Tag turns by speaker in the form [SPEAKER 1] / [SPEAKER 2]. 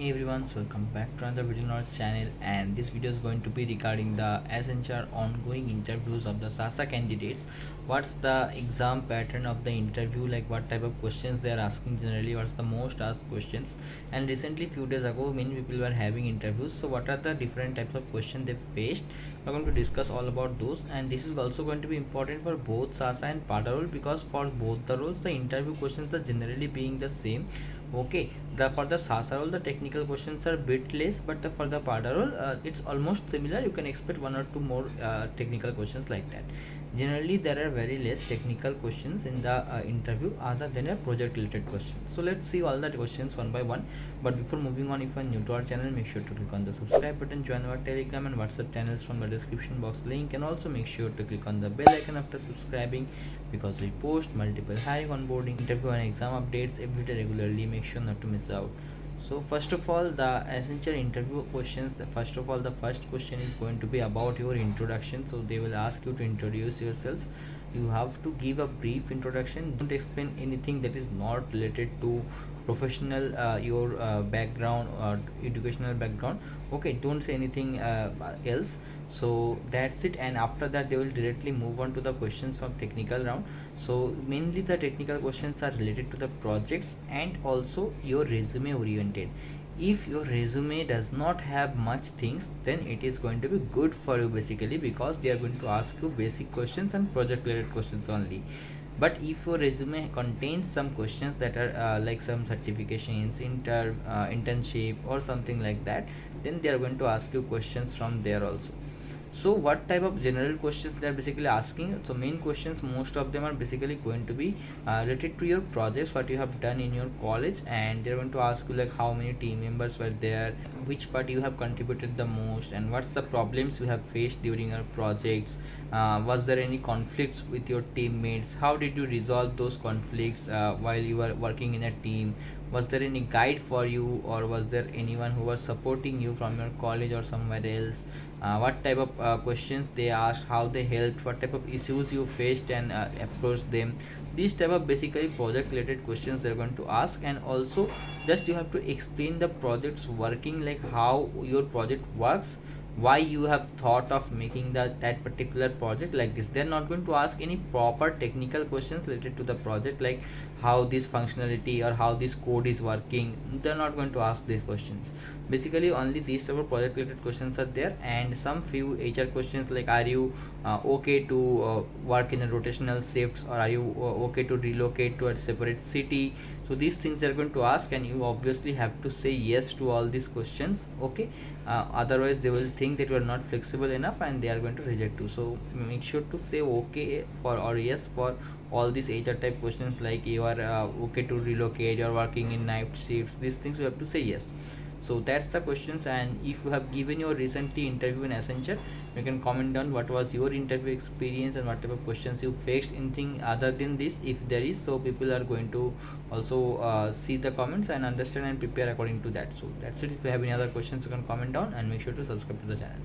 [SPEAKER 1] Hey everyone, so welcome back to another video on our channel, and this video is going to be regarding the Accenture ongoing interviews of the Sasa candidates. What's the exam pattern of the interview, like what type of questions they are asking generally, what's the most asked questions, and recently few days ago many people were having interviews, so what are the different types of questions they faced. We're going to discuss all about those, and this is also going to be important for both Sasa and Pada role, because for both the roles the interview questions are generally being the same. Okay, the for the Sasa role the technical questions are bit less, but for the Pada role it's almost similar. You can expect one or two more technical questions like that. Generally there are very less technical questions in the interview other than a project related question. So let's see all the questions one by one. But before moving on, if you are new to our channel, make sure to click on the subscribe button, join our Telegram and WhatsApp channels from the description box link, and also make sure to click on the bell icon after subscribing, because we post multiple hiring, onboarding, interview and exam updates every day regularly. Make sure not to miss out. So first of all, the essential interview questions. First of all, the first question is going to be about your introduction. So they will ask you to introduce yourself. You have to give a brief introduction. Don't explain anything that is not related to professional your background or educational background. Okay, don't say anything else. So that's it, and after that they will directly move on to the questions from technical round. So mainly the technical questions are related to the projects and also your resume oriented. If your resume does not have much things, then it is going to be good for you basically, because they are going to ask you basic questions and project related questions only. But if your resume contains some questions that are like some certifications, internship or something like that, then they are going to ask you questions from there also. So what type of general questions they are basically asking? So main questions, most of them are basically going to be related to your projects, what you have done in your college, and they're going to ask you like how many team members were there, which part you have contributed the most, and what's the problems you have faced during your projects. Was there any conflicts with your teammates? How did you resolve those conflicts while you were working in a team? Was there any guide for you, or was there anyone who was supporting you from your college or somewhere else? What type of questions they asked, how they helped, what type of issues you faced and approached them. These type of basically project related questions they're going to ask. And also just you have to explain the project's working, like how your project works, why you have thought of making that particular project like this. They're not going to ask any proper technical questions related to the project, like how this functionality or how this code is working. They're not going to ask these questions. Basically only these type of project related questions are there, and some few HR questions like are you okay to work in a rotational shifts, or are you okay to relocate to a separate city. So these things they're going to ask, and you obviously have to say yes to all these questions. Okay, otherwise they will think that you are not flexible enough and they are going to reject you. So make sure to say okay for or yes for all these HR type questions, like you are okay to relocate, you are working in night shifts. These things you have to say yes. So that's the questions. And if you have given your recently interview in Accenture, you can comment down what was your interview experience and what type of questions you faced. Anything other than this, if there is, so people are going to also see the comments and understand and prepare according to that. So that's it. If you have any other questions, you can comment down, and make sure to subscribe to the channel.